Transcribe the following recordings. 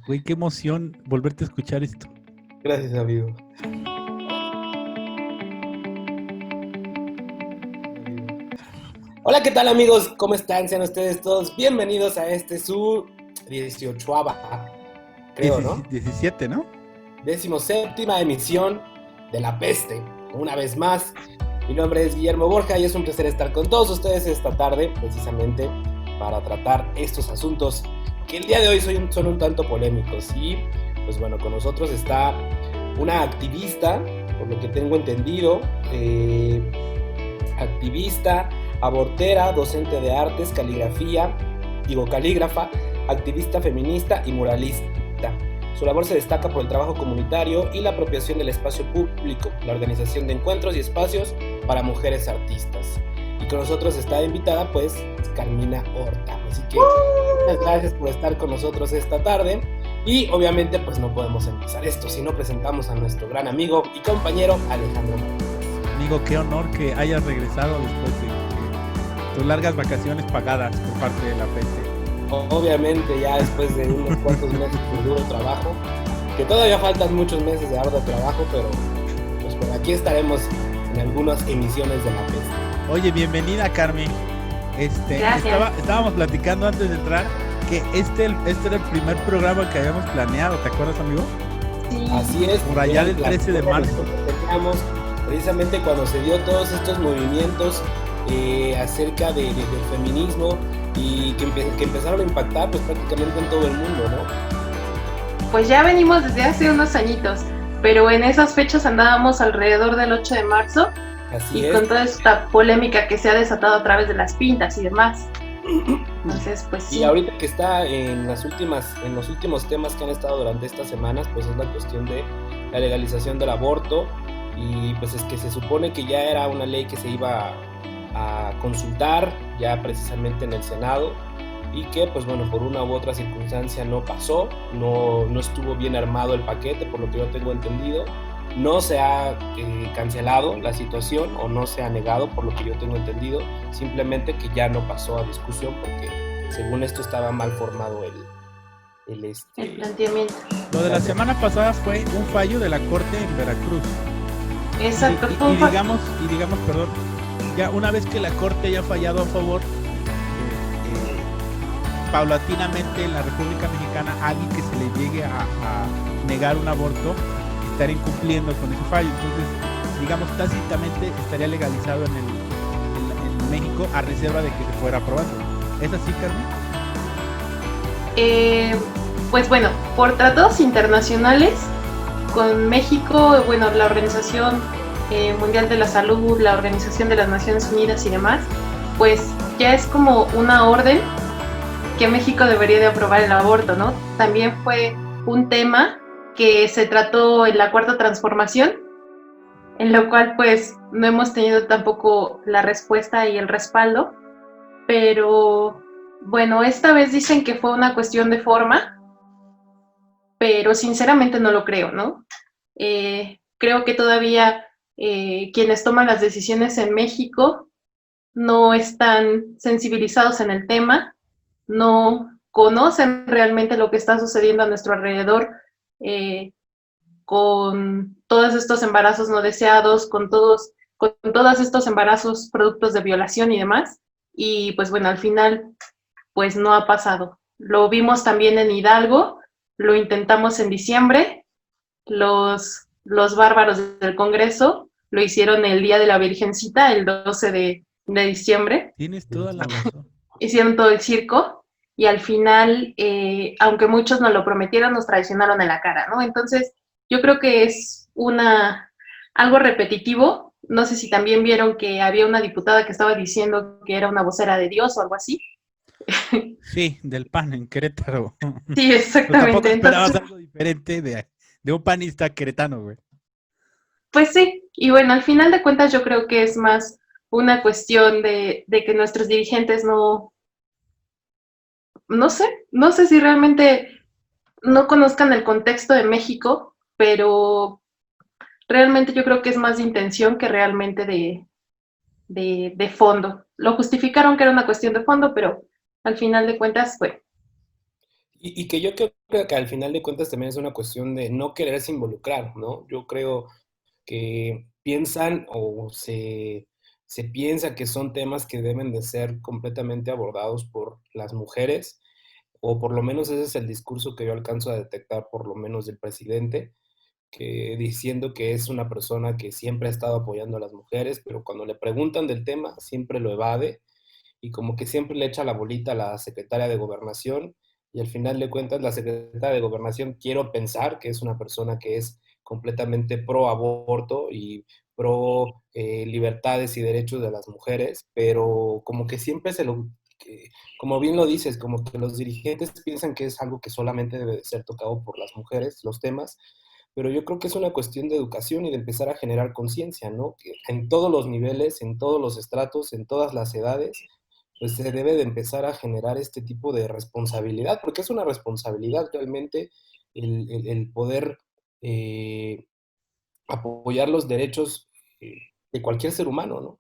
Güey, qué emoción volverte a escuchar esto. Gracias, amigo. Hola, ¿qué tal, amigos? ¿Cómo están? Sean ustedes todos bienvenidos a su 18ª, creo, ¿no? 17, ¿no? 17ª emisión de La Peste. Una vez más, mi nombre es Guillermo Borja y es un placer estar con todos ustedes esta tarde, precisamente para tratar estos asuntos que el día de hoy son un tanto polémicos. Y, pues bueno, con nosotros está una activista, por lo que tengo entendido, activista, abortera, docente de artes, calígrafa, activista feminista y muralista. Su labor se destaca por el trabajo comunitario y la apropiación del espacio público, la organización de encuentros y espacios para mujeres artistas. Y con nosotros está invitada, pues, Carmina Horta. Así que muchas gracias por estar con nosotros esta tarde. Y obviamente, pues no podemos empezar esto si no presentamos a nuestro gran amigo y compañero Alejandro Martínez. Amigo, qué honor que hayas regresado después de tus largas vacaciones pagadas por parte de La Peste. Obviamente, ya después de unos cuantos meses de duro trabajo, que todavía faltan muchos meses de arduo trabajo, pero pues por aquí estaremos en algunas emisiones de La Peste. Oye, bienvenida, Carmen. Estábamos platicando antes de entrar que este era el primer programa que habíamos planeado, ¿te acuerdas, amigo? Sí. Así es. Por allá del 13 de marzo. Teníamos precisamente cuando se dio todos estos movimientos acerca del feminismo y que empezaron a impactar pues prácticamente en todo el mundo, ¿no? Pues ya venimos desde hace unos añitos, pero en esas fechas andábamos alrededor del 8 de marzo. Así es. Con toda esta polémica que se ha desatado a través de las pintas y demás. Entonces, pues sí. Y ahorita que está en los últimos temas que han estado durante estas semanas, pues es la cuestión de la legalización del aborto. Y pues es que se supone que ya era una ley que se iba a consultar ya precisamente en el Senado y que pues bueno, por una u otra circunstancia no pasó, no estuvo bien armado el paquete, por lo que yo tengo entendido. No se ha cancelado la situación o no se ha negado, por lo que yo tengo entendido, simplemente que ya no pasó a discusión porque según esto estaba mal formado el planteamiento. Lo de la semana pasada fue un fallo de la Corte en Veracruz. Exacto. Y digamos, perdón, ya una vez que la Corte haya fallado a favor, paulatinamente en la República Mexicana alguien que se le llegue a negar un aborto estar incumpliendo con ese fallo. Entonces, digamos, tácitamente estaría legalizado en México a reserva de que se fuera aprobado. ¿Es así, Carmen? Pues bueno, por tratados internacionales con México, bueno, la Organización Mundial de la Salud, la Organización de las Naciones Unidas y demás, pues ya es como una orden que México debería de aprobar el aborto, ¿no? También fue un tema que se trató en la Cuarta Transformación, en lo cual pues no hemos tenido tampoco la respuesta y el respaldo, pero bueno, esta vez dicen que fue una cuestión de forma, pero sinceramente no lo creo, ¿no? Creo que todavía quienes toman las decisiones en México no están sensibilizados en el tema, no conocen realmente lo que está sucediendo a nuestro alrededor, con todos estos embarazos no deseados, con todos estos embarazos productos de violación y demás. Y pues bueno, al final, pues no ha pasado. Lo vimos también en Hidalgo, lo intentamos en diciembre, los bárbaros del Congreso lo hicieron el Día de la Virgencita, el 12 de diciembre. Tienes toda la razón. Hicieron todo el circo y al final, aunque muchos nos lo prometieron, nos traicionaron en la cara, ¿no? Entonces, yo creo que es algo repetitivo. No sé si también vieron que había una diputada que estaba diciendo que era una vocera de Dios o algo así. Sí, del PAN en Querétaro. Sí, exactamente. Tampoco esperabas algo diferente de un panista queretano, güey. Pues sí, y bueno, al final de cuentas yo creo que es más una cuestión de que nuestros dirigentes no sé si realmente no conozcan el contexto de México, pero realmente yo creo que es más de intención que realmente de fondo. Lo justificaron que era una cuestión de fondo, pero al final de cuentas, bueno. Y que yo creo que al final de cuentas también es una cuestión de no quererse involucrar, ¿no? Yo creo que piensan o se piensa que son temas que deben de ser completamente abordados por las mujeres, o por lo menos ese es el discurso que yo alcanzo a detectar, por lo menos del presidente, que diciendo que es una persona que siempre ha estado apoyando a las mujeres, pero cuando le preguntan del tema siempre lo evade y como que siempre le echa la bolita a la secretaria de Gobernación y al final de cuentas la secretaria de Gobernación quiero pensar que es una persona que es completamente pro aborto y pro libertades y derechos de las mujeres, pero como que siempre como bien lo dices, como que los dirigentes piensan que es algo que solamente debe de ser tocado por las mujeres, los temas, pero yo creo que es una cuestión de educación y de empezar a generar conciencia, ¿no? Que en todos los niveles, en todos los estratos, en todas las edades, pues se debe de empezar a generar este tipo de responsabilidad, porque es una responsabilidad realmente el poder eh, apoyar los derechos de cualquier ser humano, ¿no?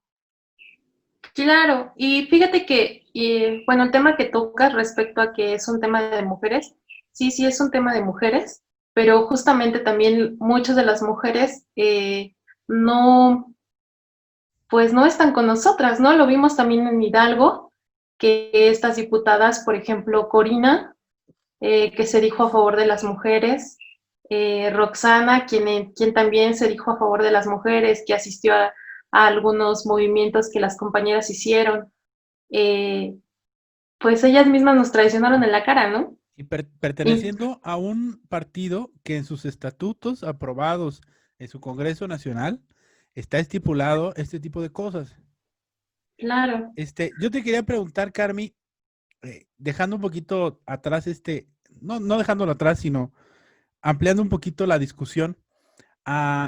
Claro, y fíjate que, bueno, el tema que tocas respecto a que es un tema de mujeres, sí, sí es un tema de mujeres, pero justamente también muchas de las mujeres no, pues no están con nosotras, ¿no? Lo vimos también en Hidalgo, que estas diputadas, por ejemplo, Corina, que se dijo a favor de las mujeres, Roxana, quien también se dijo a favor de las mujeres, que asistió a algunos movimientos que las compañeras hicieron, eh, pues ellas mismas nos traicionaron en la cara, ¿no? Y perteneciendo a un partido que en sus estatutos aprobados en su Congreso Nacional está estipulado este tipo de cosas. Claro. Yo te quería preguntar, Carmi, dejando un poquito atrás no dejándolo atrás, sino ampliando un poquito la discusión,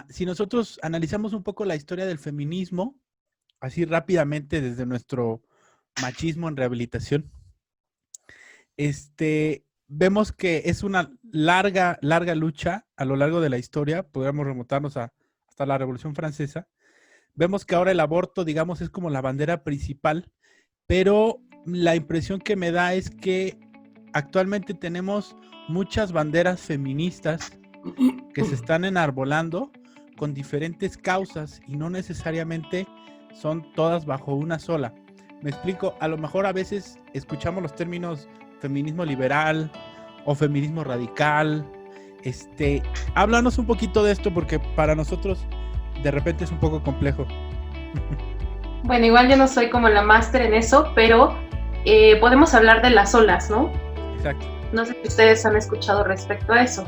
si nosotros analizamos un poco la historia del feminismo, así rápidamente desde nuestro machismo en rehabilitación, vemos que es una larga lucha a lo largo de la historia, podríamos remontarnos hasta la Revolución Francesa. Vemos que ahora el aborto, digamos, es como la bandera principal, pero la impresión que me da es que actualmente tenemos muchas banderas feministas que se están enarbolando con diferentes causas y no necesariamente son todas bajo una sola. Me explico, a lo mejor a veces escuchamos los términos feminismo liberal o feminismo radical. Háblanos un poquito de esto porque para nosotros de repente es un poco complejo. Bueno, igual yo no soy como la máster en eso, pero podemos hablar de las olas, ¿no? Exacto. No sé si ustedes han escuchado respecto a eso.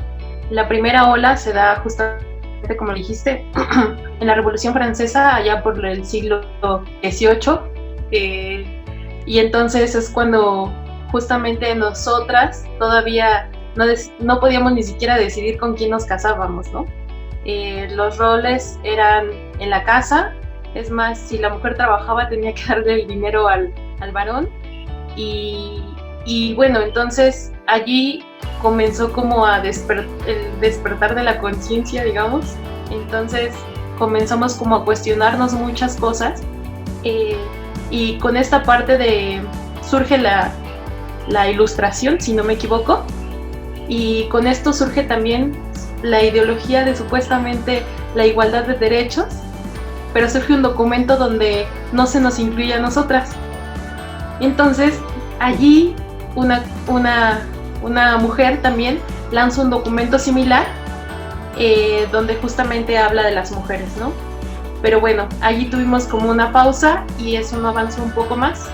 La primera ola se da justamente, como dijiste, en la Revolución Francesa, allá por el siglo XVIII, y entonces es cuando justamente nosotras todavía no podíamos ni siquiera decidir con quién nos casábamos, ¿no? Los roles eran en la casa, es más, si la mujer trabajaba tenía que darle el dinero al varón, y bueno, entonces allí comenzó como el despertar de la conciencia, digamos. Entonces comenzamos como a cuestionarnos muchas cosas, y con esta parte surge la ilustración, si no me equivoco, y con esto surge también la ideología de supuestamente la igualdad de derechos, pero surge un documento donde no se nos incluye a nosotras. Entonces allí una mujer también lanza un documento similar, donde justamente habla de las mujeres, ¿no? Pero bueno, allí tuvimos como una pausa y eso no avanzó un poco más.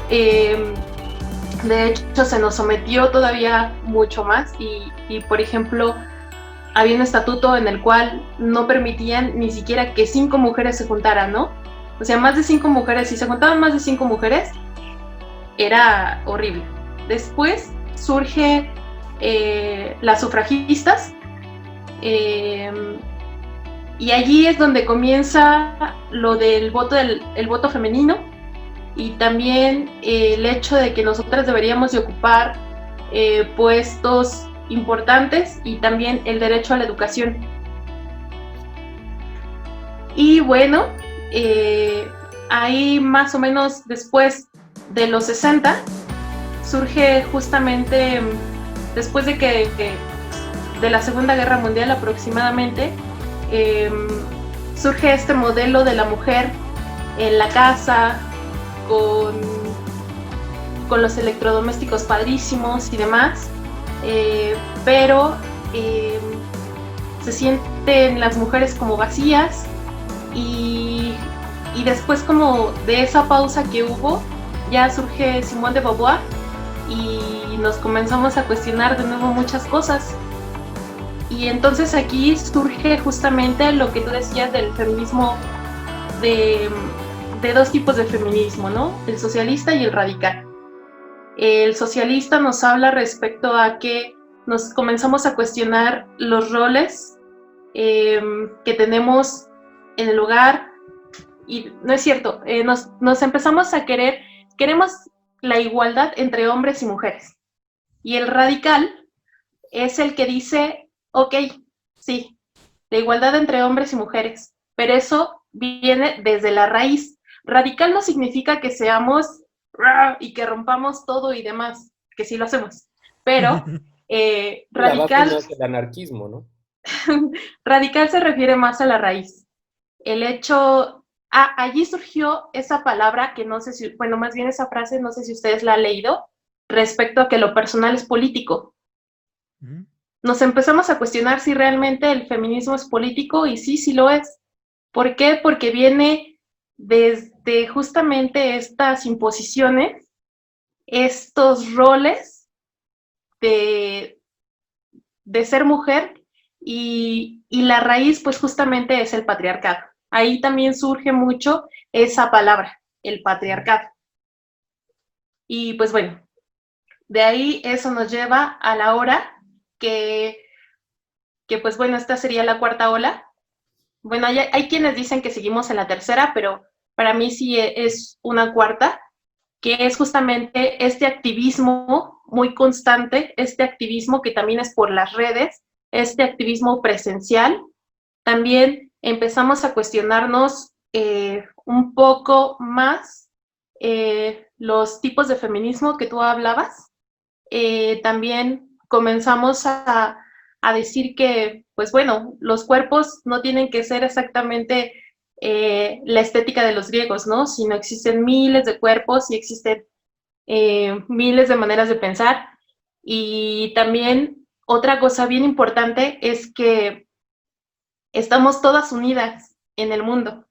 De hecho, se nos sometió todavía mucho más y por ejemplo, había un estatuto en el cual no permitían ni siquiera que 5 mujeres se juntaran, ¿no? O sea, más de 5 mujeres, si se juntaban más de 5 mujeres, era horrible. Después surge las sufragistas, y allí es donde comienza lo del el voto femenino y también el hecho de que nosotras deberíamos de ocupar puestos importantes y también el derecho a la educación. Y bueno, ahí más o menos después de los 60 surge justamente después de la Segunda Guerra Mundial aproximadamente, surge este modelo de la mujer en la casa, con los electrodomésticos padrísimos y demás, pero se sienten las mujeres como vacías y después como de esa pausa que hubo, ya surge Simone de Beauvoir y nos comenzamos a cuestionar de nuevo muchas cosas. Y entonces aquí surge justamente lo que tú decías del feminismo, de dos tipos de feminismo, ¿no? El socialista y el radical. El socialista nos habla respecto a que nos comenzamos a cuestionar los roles que tenemos en el hogar, y no es cierto, nos empezamos a queremos la igualdad entre hombres y mujeres. Y el radical es el que dice, ok, sí, la igualdad entre hombres y mujeres, pero eso viene desde la raíz. Radical no significa que seamos y que rompamos todo y demás, que sí lo hacemos, pero radical no es el anarquismo, ¿no? Radical se refiere más a la raíz. El hecho, allí surgió esa palabra que no sé si, bueno, más bien esa frase, no sé si ustedes la han leído, respecto a que lo personal es político. Nos empezamos a cuestionar si realmente el feminismo es político, y sí lo es. ¿Por qué? Porque viene desde justamente estas imposiciones, estos roles de ser mujer, y la raíz pues justamente es el patriarcado. Ahí también surge mucho esa palabra, el patriarcado. Y pues bueno, de ahí eso nos lleva a la hora que pues bueno, esta sería la cuarta ola. Bueno, hay quienes dicen que seguimos en la tercera, pero para mí sí es una cuarta, que es justamente este activismo muy constante, este activismo que también es por las redes, este activismo presencial. También empezamos a cuestionarnos un poco más los tipos de feminismo que tú hablabas. También comenzamos a decir que, pues bueno, los cuerpos no tienen que ser exactamente la estética de los griegos, ¿no? Sino existen miles de cuerpos y existen miles de maneras de pensar. Y también otra cosa bien importante es que estamos todas unidas en el mundo,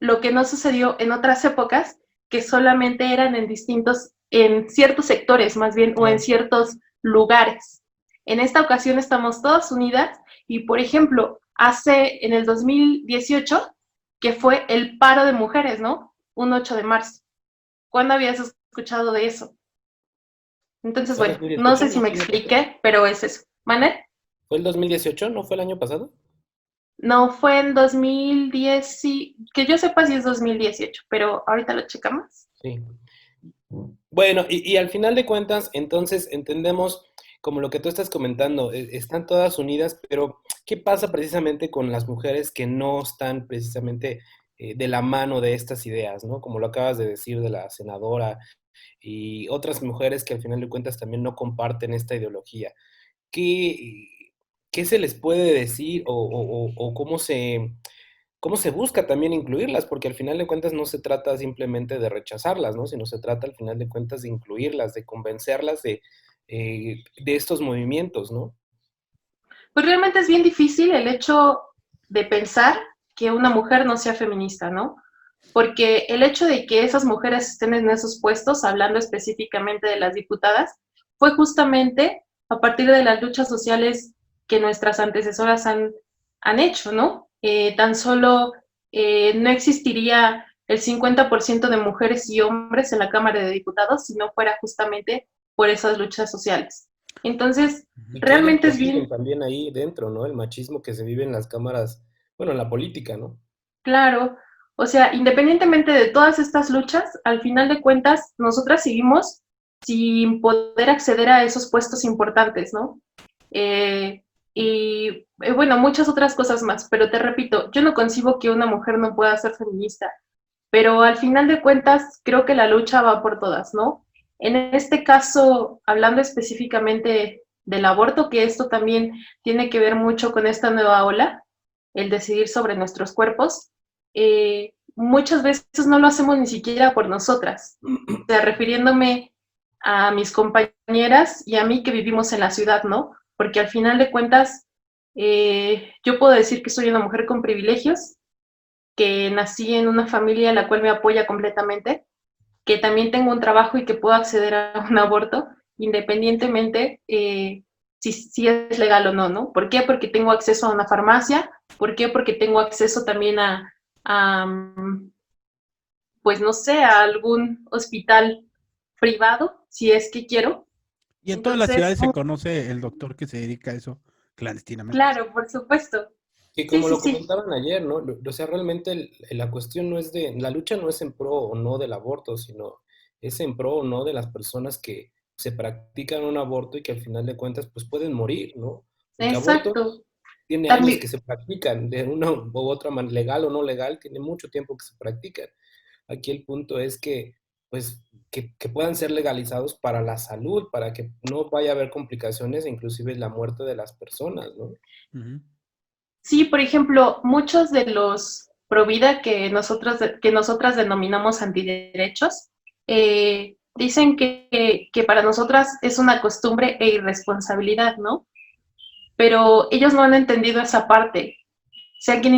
lo que no sucedió en otras épocas, que solamente eran en ciertos sectores más bien, o en ciertos lugares. En esta ocasión estamos todas unidas y, por ejemplo, en el 2018, que fue el paro de mujeres, ¿no? Un 8 de marzo. ¿Cuándo habías escuchado de eso? Entonces, bueno, no sé si me expliqué, pero es eso. ¿Mane? ¿Fue el 2018? ¿No fue el año pasado? No, fue en 2010, que yo sepa si es 2018, pero ahorita lo checamos. Sí. Bueno, y al final de cuentas, entonces entendemos, como lo que tú estás comentando, están todas unidas, pero ¿qué pasa precisamente con las mujeres que no están precisamente de la mano de estas ideas, ¿no? Como lo acabas de decir de la senadora y otras mujeres que al final de cuentas también no comparten esta ideología. ¿Qué se les puede decir o cómo se busca también incluirlas? Porque al final de cuentas no se trata simplemente de rechazarlas, ¿no? Sino se trata al final de cuentas de incluirlas, de convencerlas de estos movimientos, ¿no? Pues realmente es bien difícil el hecho de pensar que una mujer no sea feminista, ¿no? Porque el hecho de que esas mujeres estén en esos puestos, hablando específicamente de las diputadas, fue justamente a partir de las luchas sociales que nuestras antecesoras han hecho, ¿no? Tan solo no existiría el 50% de mujeres y hombres en la Cámara de Diputados si no fuera justamente por esas luchas sociales. Entonces, realmente es bien... También ahí dentro, ¿no? El machismo que se vive en las cámaras, bueno, en la política, ¿no? Claro, o sea, independientemente de todas estas luchas, al final de cuentas, nosotras seguimos sin poder acceder a esos puestos importantes, ¿no? Bueno, muchas otras cosas más, pero te repito, yo no concibo que una mujer no pueda ser feminista, pero al final de cuentas creo que la lucha va por todas, ¿no? En este caso, hablando específicamente del aborto, que esto también tiene que ver mucho con esta nueva ola, el decidir sobre nuestros cuerpos, muchas veces no lo hacemos ni siquiera por nosotras. O sea, refiriéndome a mis compañeras y a mí que vivimos en la ciudad, ¿no? Porque al final de cuentas, yo puedo decir que soy una mujer con privilegios, que nací en una familia la cual me apoya completamente, que también tengo un trabajo y que puedo acceder a un aborto, independientemente si es legal o no, ¿no? ¿Por qué? Porque tengo acceso a una farmacia. ¿Por qué? Porque tengo acceso también a pues no sé, a algún hospital privado, si es que quiero. Y en todas las ciudades se conoce el doctor que se dedica a eso clandestinamente. Claro, por supuesto. Que como lo comentaban ayer, ¿no? O sea, realmente la cuestión no es la lucha no es en pro o no del aborto, sino es en pro o no de las personas que se practican un aborto y que al final de cuentas pues pueden morir, ¿no? Porque exacto. Aborto tiene años que se practican, de una u otra manera, legal o no legal, tiene mucho tiempo que se practican. Aquí el punto es que, pues, que puedan ser legalizados para la salud, para que no vaya a haber complicaciones e inclusive la muerte de las personas, ¿no? Uh-huh. Sí, por ejemplo, muchos de los provida que nosotras denominamos antiderechos, dicen que para nosotras es una costumbre e irresponsabilidad, ¿no? Pero ellos no han entendido esa parte. O sea, que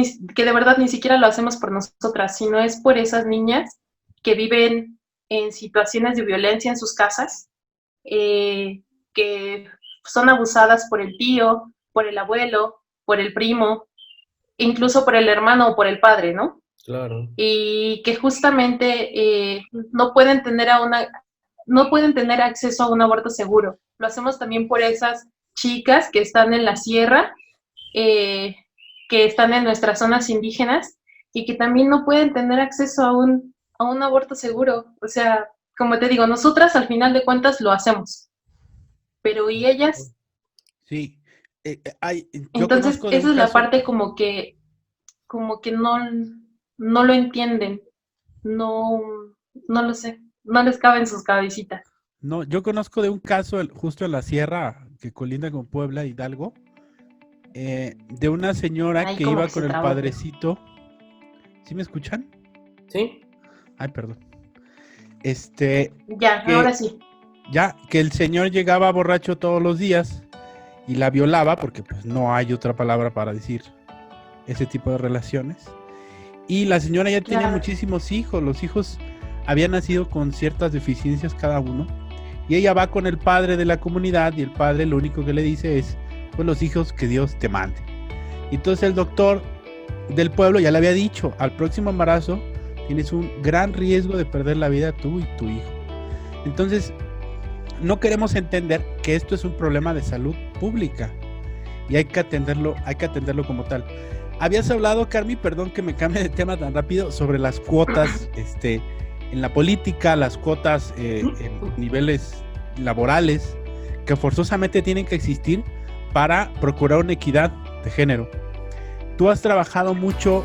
de verdad ni siquiera lo hacemos por nosotras, sino es por esas niñas que viven en situaciones de violencia en sus casas, que son abusadas por el tío, por el abuelo, por el primo, incluso por el hermano o por el padre, ¿no? Claro. Y que justamente no pueden tener acceso a un aborto seguro. Lo hacemos también por esas chicas que están en la sierra, que están en nuestras zonas indígenas y que también no pueden tener acceso a un aborto seguro. O sea, como te digo, nosotras al final de cuentas lo hacemos, pero ¿y ellas? Sí. Entonces, esa es la parte como que no lo entienden, no lo sé, no les cabe en sus cabecitas. No, yo conozco de un caso justo en la sierra que colinda con Puebla, Hidalgo, de una señora que iba con el padrecito. ¿Sí me escuchan? Sí. Ay, perdón. Ya, ahora sí. Ya, que el señor llegaba borracho todos los días y la violaba, porque pues no hay otra palabra para decir ese tipo de relaciones. Y la señora ya tenía muchísimos hijos, los hijos habían nacido con ciertas deficiencias cada uno, y ella va con el padre de la comunidad y el padre lo único que le dice es, pues los hijos que Dios te mande. Y entonces el doctor del pueblo ya le había dicho, al próximo embarazo tienes un gran riesgo de perder la vida tú y tu hijo. Entonces no queremos entender que esto es un problema de salud pública y hay que atenderlo como tal. Habías hablado, Carmi, perdón que me cambie de tema tan rápido, sobre las cuotas en la política, las cuotas en niveles laborales que forzosamente tienen que existir para procurar una equidad de género. Tú has trabajado mucho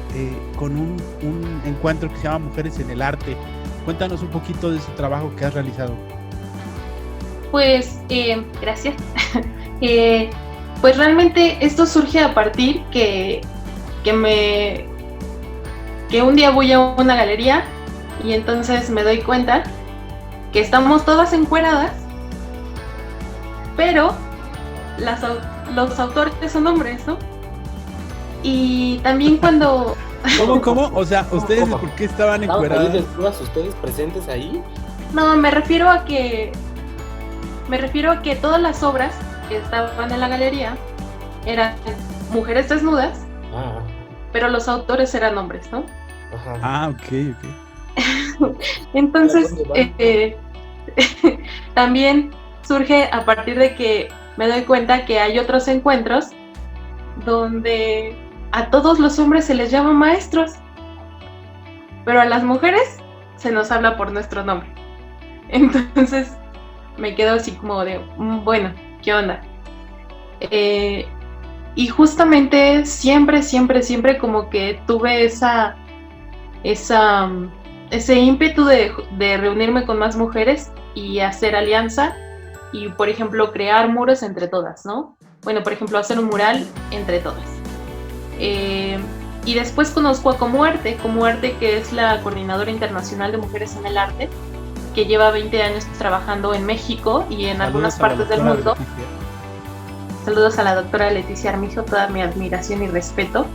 con un encuentro que se llama Mujeres en el Arte. Cuéntanos un poquito de ese trabajo que has realizado. Pues, gracias. Pues realmente esto surge a partir que un día voy a una galería y entonces me doy cuenta que estamos todas encueradas, pero los autores son hombres, ¿no? Y también cuando... ¿Cómo? O sea, ¿ustedes por qué estaban encueradas? ¿Estaban ustedes presentes ahí? No, me refiero a que todas las obras que estaban en la galería eran mujeres desnudas, pero los autores eran hombres, ¿no? Ajá. Ah, ok. Entonces, también surge a partir de que me doy cuenta que hay otros encuentros donde a todos los hombres se les llama maestros, pero a las mujeres se nos habla por nuestro nombre. Entonces me quedo así como de, bueno, ¿qué onda? Y justamente siempre como que tuve ese ímpetu de reunirme con más mujeres y hacer alianza y, por ejemplo, crear muros entre todas, ¿no? Bueno, por ejemplo, hacer un mural entre todas. Y después conozco a Comuarte, que es la Coordinadora Internacional de Mujeres en el Arte, que lleva 20 años trabajando en México y en algunas partes del mundo. Saludos a la doctora Leticia Armijo, toda mi admiración y respeto.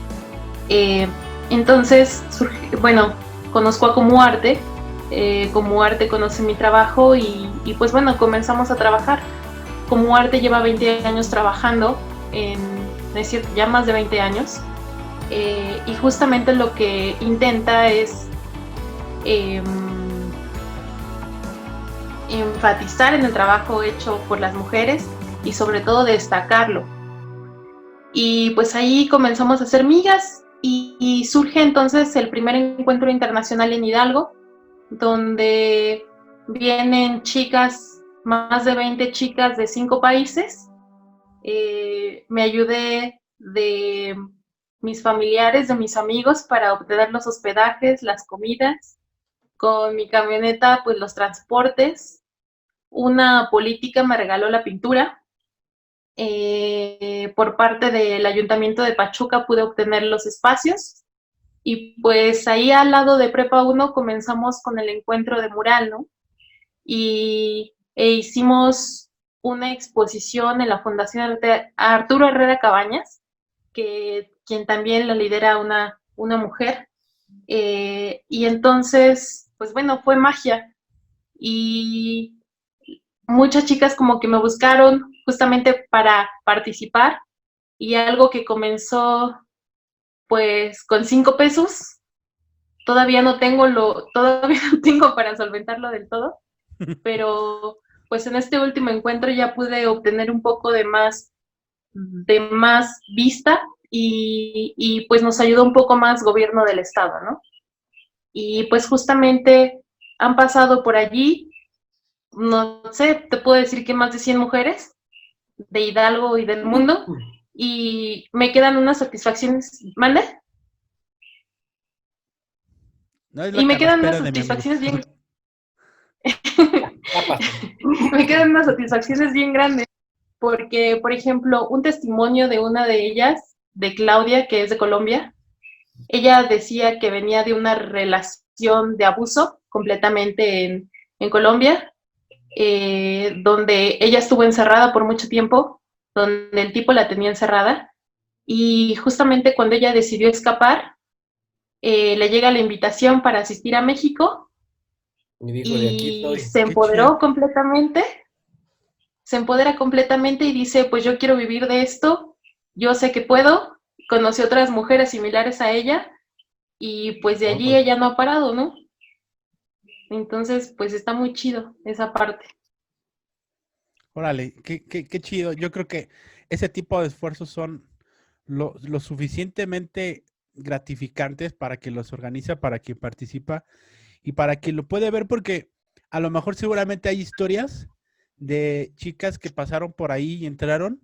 Entonces, bueno, conozco a Comuarte, Comuarte conoce mi trabajo y pues bueno, comenzamos a trabajar. Comuarte lleva 20 años trabajando, es decir, ya más de 20 años, y justamente lo que intenta es enfatizar en el trabajo hecho por las mujeres y sobre todo destacarlo. Y pues ahí comenzamos a hacer migas y surge entonces el primer encuentro internacional en Hidalgo, donde vienen chicas, más de 20 chicas de 5 países. Me ayudé de mis familiares, de mis amigos, para obtener los hospedajes, las comidas, con mi camioneta, pues los transportes. Una política me regaló la pintura. Por parte del Ayuntamiento de Pachuca pude obtener los espacios y pues ahí al lado de Prepa 1 comenzamos con el encuentro de mural, ¿no? E hicimos una exposición en la Fundación Arturo Herrera Cabañas, quien también la lidera una mujer, y entonces, pues bueno, fue magia y muchas chicas como que me buscaron justamente para participar y algo que comenzó pues con 5 pesos, todavía no tengo para solventarlo del todo, pero pues en este último encuentro ya pude obtener un poco de más vista y pues nos ayudó un poco más gobierno del estado, ¿no? Y pues justamente han pasado por allí, no sé, te puedo decir que más de 100 mujeres de Hidalgo y del mundo, y me quedan unas satisfacciones, ¿mande? No, es Y me quedan unas de satisfacciones bien me quedan unas satisfacciones bien grandes, porque, por ejemplo, un testimonio de una de ellas, de Claudia, que es de Colombia, ella decía que venía de una relación de abuso completamente en Colombia, donde ella estuvo encerrada por mucho tiempo, donde el tipo la tenía encerrada, y justamente cuando ella decidió escapar, le llega la invitación para asistir a México y se empoderó completamente, se empodera completamente y dice, pues yo quiero vivir de esto, yo sé que puedo, conoció otras mujeres similares a ella y pues de allí ella no ha parado, ¿no? Entonces, pues está muy chido esa parte. Órale, qué chido. Yo creo que ese tipo de esfuerzos son lo suficientemente gratificantes para quien los organiza, para quien participa y para quien lo puede ver, porque a lo mejor seguramente hay historias de chicas que pasaron por ahí y entraron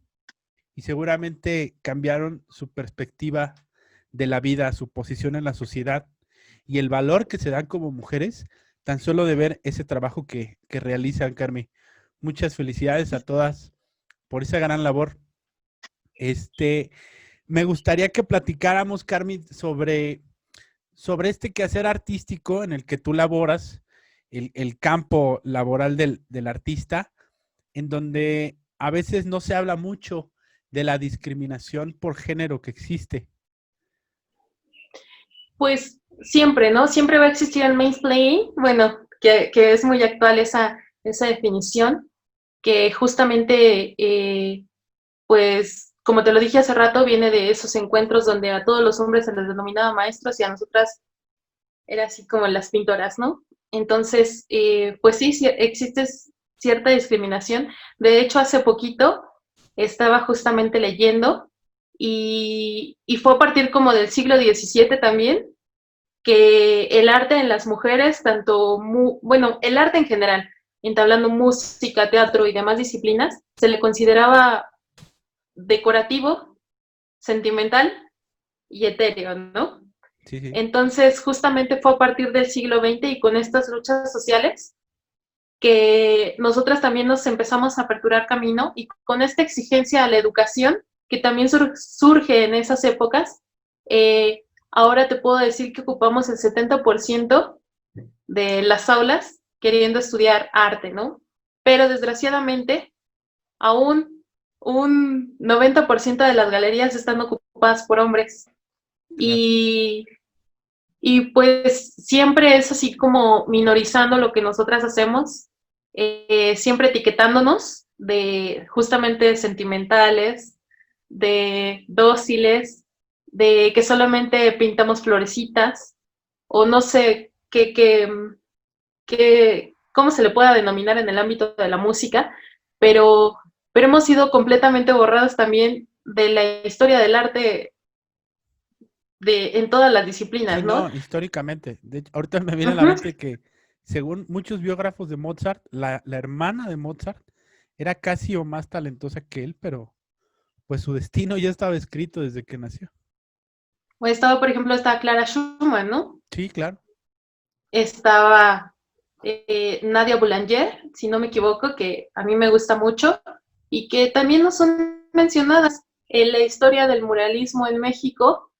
y seguramente cambiaron su perspectiva de la vida, su posición en la sociedad y el valor que se dan como mujeres, tan solo de ver ese trabajo que realizan, Carmen. Muchas felicidades a todas por esa gran labor. Me gustaría que platicáramos, Carmen, sobre este quehacer artístico en el que tú laboras, el campo laboral del artista, en donde a veces no se habla mucho de la discriminación por género que existe. Pues siempre, ¿no? Siempre va a existir el mansplaining, bueno, que es muy actual esa definición, que justamente, pues, como te lo dije hace rato, viene de esos encuentros donde a todos los hombres se les denominaba maestros y a nosotras era así como las pintoras, ¿no? Entonces, pues sí, existe cierta discriminación. De hecho, hace poquito estaba justamente leyendo y fue a partir como del siglo XVII también, que el arte en las mujeres, bueno, el arte en general, entablando música, teatro y demás disciplinas, se le consideraba decorativo, sentimental y etéreo, ¿no? Sí, sí. Entonces, justamente fue a partir del siglo XX y con estas luchas sociales que nosotras también nos empezamos a aperturar camino y con esta exigencia a la educación, que también surge en esas épocas, ahora te puedo decir que ocupamos el 70% de las aulas queriendo estudiar arte, ¿no? Pero desgraciadamente, aún un 90% de las galerías están ocupadas por hombres. Y pues siempre es así como minorizando lo que nosotras hacemos, siempre etiquetándonos de justamente sentimentales, de dóciles, de que solamente pintamos florecitas, o no sé cómo se le pueda denominar en el ámbito de la música, pero hemos sido completamente borrados también de la historia del arte en todas las disciplinas, Sí, ¿no? no, históricamente. De hecho, ahorita me viene a la mente que, según muchos biógrafos de Mozart, la hermana de Mozart era casi o más talentosa que él, pero pues su destino ya estaba escrito desde que nació. O estaba, por ejemplo, está Clara Schumann, ¿no? Sí, claro. Estaba Nadia Boulanger, si no me equivoco, que a mí me gusta mucho y que también no son mencionadas. En la historia del muralismo en México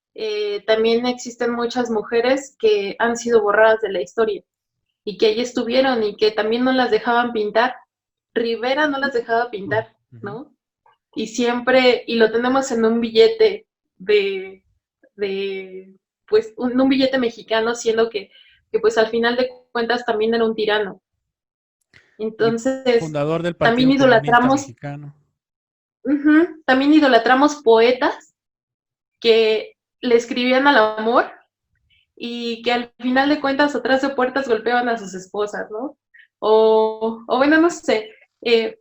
también existen muchas mujeres que han sido borradas de la historia y que allí estuvieron y que también no las dejaban pintar. Rivera no las dejaba pintar, ¿no? Y siempre, y lo tenemos en un billete pues, un billete mexicano, siendo que pues al final de cuentas también era un tirano. Y Entonces, fundador del también Partido Comunista idolatramos, Mexicano. también idolatramos poetas que le escribían al amor y que al final de cuentas atrás de puertas golpeaban a sus esposas, ¿no? O bueno, no sé,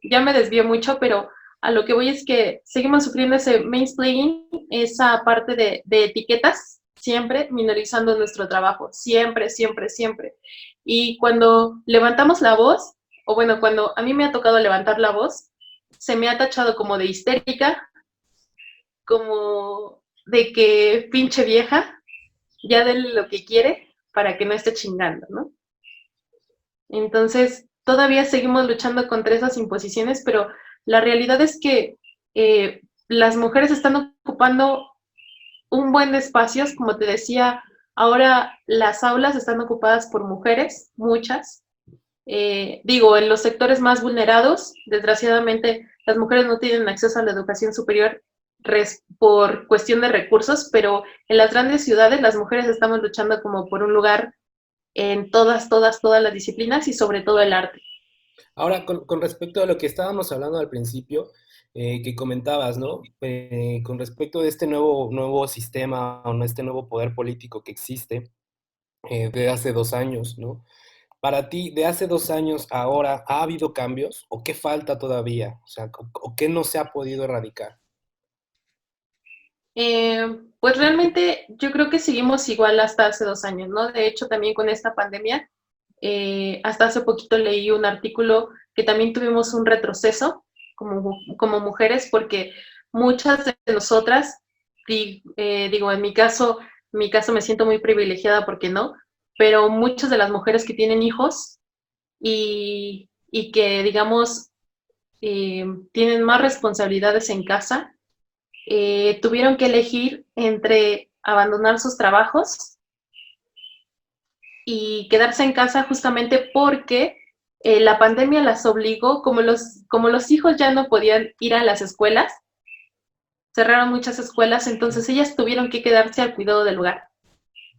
ya me desvío mucho, pero a lo que voy es que seguimos sufriendo ese mansplaining, esa parte de etiquetas, siempre minorizando nuestro trabajo, siempre, siempre, siempre. Y cuando levantamos la voz, o bueno, cuando a mí me ha tocado levantar la voz, se me ha tachado como de histérica, como de que pinche vieja, ya denle lo que quiere para que no esté chingando, ¿no? Entonces, todavía seguimos luchando contra esas imposiciones, pero la realidad es que las mujeres están ocupando un buen de espacios, como te decía, ahora las aulas están ocupadas por mujeres, muchas. Digo, en los sectores más vulnerados, desgraciadamente, las mujeres no tienen acceso a la educación superior por cuestión de recursos, pero en las grandes ciudades las mujeres estamos luchando como por un lugar en todas las disciplinas y sobre todo el arte. Ahora, con respecto a lo que estábamos hablando al principio, que comentabas, ¿no? Con respecto de este nuevo sistema o no, este nuevo poder político que existe de hace 2 años, ¿no? Para ti, de hace 2 años a ahora, ¿ha habido cambios o qué falta todavía? O sea, o qué no se ha podido erradicar. Pues realmente yo creo que seguimos igual hasta hace 2 años, ¿no? De hecho, también con esta pandemia, hasta hace poquito leí un artículo que también tuvimos un retroceso como mujeres, porque muchas de nosotras, digo, en mi caso me siento muy privilegiada porque no, pero muchas de las mujeres que tienen hijos y que, digamos, tienen más responsabilidades en casa, tuvieron que elegir entre abandonar sus trabajos y quedarse en casa justamente porque la pandemia las obligó, como los hijos ya no podían ir a las escuelas, cerraron muchas escuelas, entonces ellas tuvieron que quedarse al cuidado del hogar.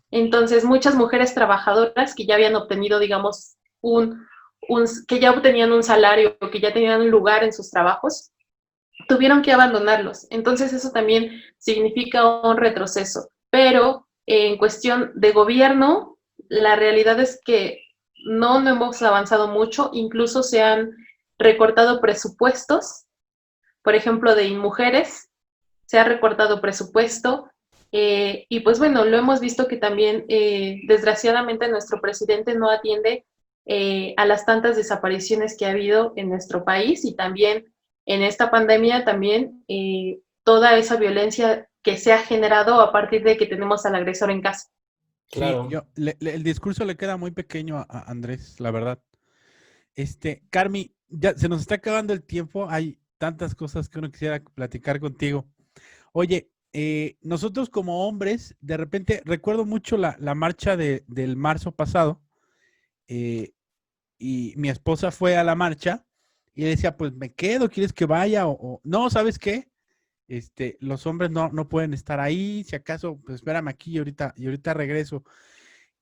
Entonces muchas mujeres trabajadoras que ya habían obtenido, digamos, que ya obtenían un salario, que ya tenían un lugar en sus trabajos, tuvieron que abandonarlos. Entonces eso también significa un retroceso. Pero en cuestión de gobierno, la realidad es que no hemos avanzado mucho, incluso se han recortado presupuestos, por ejemplo, de mujeres, se ha recortado presupuesto, y pues bueno, lo hemos visto que también, desgraciadamente, nuestro presidente no atiende a las tantas desapariciones que ha habido en nuestro país y también en esta pandemia también toda esa violencia que se ha generado a partir de que tenemos al agresor en casa. Sí, Claro. el discurso le queda muy pequeño a Andrés, la verdad. Carmi, ya se nos está acabando el tiempo. Hay tantas cosas que uno quisiera platicar contigo. Oye, nosotros como hombres, de repente, recuerdo mucho la marcha del marzo pasado, y mi esposa fue a la marcha y decía, pues me quedo, ¿quieres que vaya? No, ¿sabes qué? Los hombres no pueden estar ahí, si acaso, pues espérame aquí y ahorita regreso.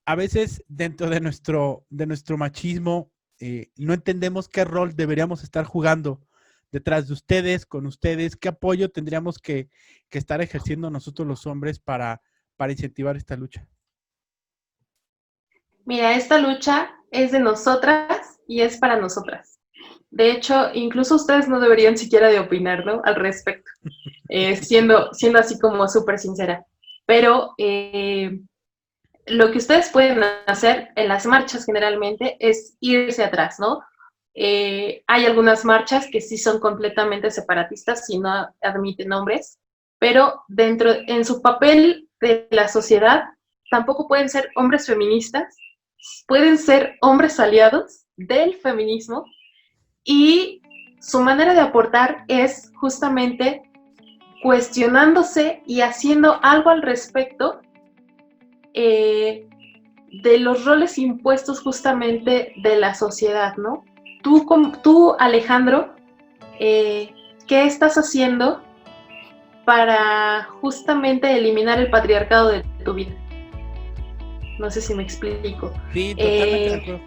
A veces dentro de nuestro machismo, no entendemos qué rol deberíamos estar jugando detrás de ustedes, con ustedes, qué apoyo tendríamos que estar ejerciendo nosotros los hombres para incentivar esta lucha. Mira, esta lucha es de nosotras y es para nosotras. De hecho, incluso ustedes no deberían siquiera de opinar, ¿no? Al respecto, siendo así como súper sincera. Pero lo que ustedes pueden hacer en las marchas generalmente es irse atrás, ¿no? Hay algunas marchas que sí son completamente separatistas y no admiten hombres, pero en su papel de la sociedad tampoco pueden ser hombres feministas, pueden ser hombres aliados del feminismo y su manera de aportar es justamente cuestionándose y haciendo algo al respecto de los roles impuestos justamente de la sociedad, ¿no? Tú Alejandro, ¿qué estás haciendo para justamente eliminar el patriarcado de tu vida? No sé si me explico. Sí, totalmente de acuerdo.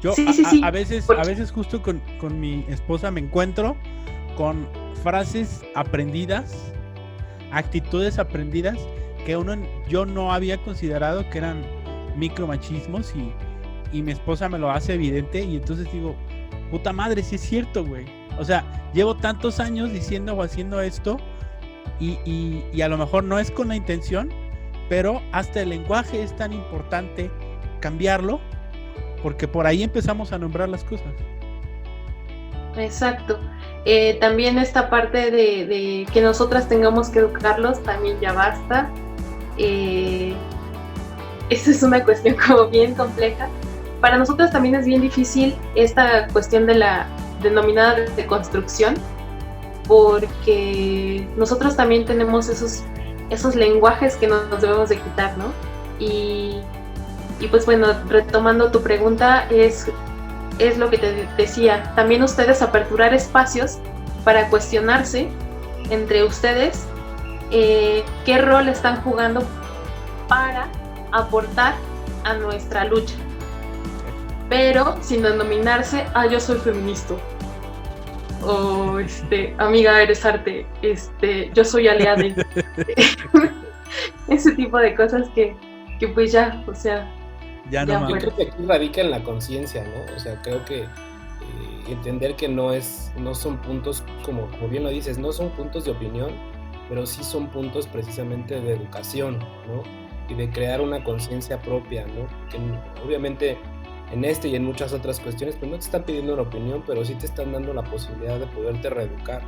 Yo sí. A veces justo con mi esposa me encuentro con frases aprendidas, actitudes aprendidas que yo no había considerado que eran micromachismos y mi esposa me lo hace evidente y entonces digo, puta madre, sí es cierto, güey. O sea, llevo tantos años diciendo o haciendo esto y a lo mejor no es con la intención, pero hasta el lenguaje es tan importante cambiarlo porque por ahí empezamos a nombrar las cosas. Exacto. También esta parte de que nosotras tengamos que educarlos también ya basta. Esa es una cuestión como bien compleja. Para nosotros también es bien difícil esta cuestión de la denominada deconstrucción, porque nosotros también tenemos esos lenguajes que nos debemos de quitar, ¿no? Y pues bueno, retomando tu pregunta, es lo que te decía, también ustedes aperturar espacios para cuestionarse entre ustedes qué rol están jugando para aportar a nuestra lucha, pero sin denominarse, yo soy feminista, o amiga, eres arte, yo soy aliada. Ese tipo de cosas que pues ya, o sea, ya no. Yo creo que aquí radica en la conciencia, ¿no? O sea, creo que entender que no son puntos, como bien lo dices, no son puntos de opinión, pero sí son puntos precisamente de educación, ¿no? Y de crear una conciencia propia, ¿no? Que obviamente en y en muchas otras cuestiones, pues no te están pidiendo una opinión, pero sí te están dando la posibilidad de poderte reeducar,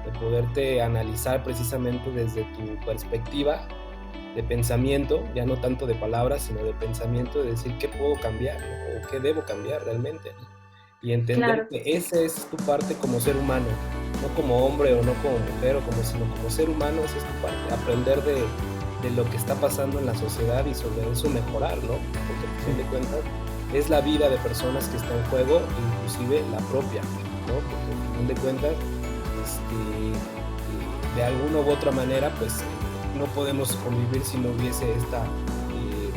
de poderte analizar precisamente desde tu perspectiva de pensamiento, ya no tanto de palabras, sino de pensamiento, de decir qué puedo cambiar, ¿no? O qué debo cambiar realmente, ¿no? Y entender que esa es tu parte como ser humano, no como hombre o no como mujer, sino como ser humano, esa es tu parte, aprender de lo que está pasando en la sociedad y sobre eso mejorar, ¿no? Porque al fin de cuentas es la vida de personas que está en juego, inclusive la propia, ¿no? Porque al fin de cuentas, de alguna u otra manera, pues no podemos convivir si no hubiese esta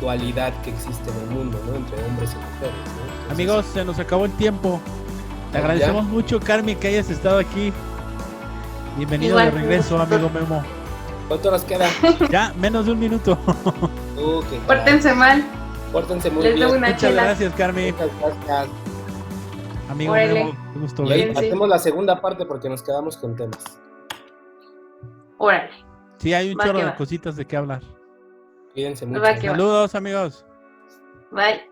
dualidad que existe en el mundo, ¿no? Entre hombres y mujeres, ¿no? Entonces, amigos, se nos acabó el tiempo. Te agradecemos mucho, Carmi, que hayas estado aquí. Bienvenido de regreso, amigo Memo. ¿Cuánto nos queda? Ya, menos de un minuto. Pórtense mal. Pórtense muy bien. Muchas gracias, Carmi. Muchas gracias. Amigo Memo, qué gusto y ahí hacemos la segunda parte porque nos quedamos con temas. Órale. Sí, hay un chorro de cositas de qué hablar. Cuídense mucho. Saludos, amigos. Bye.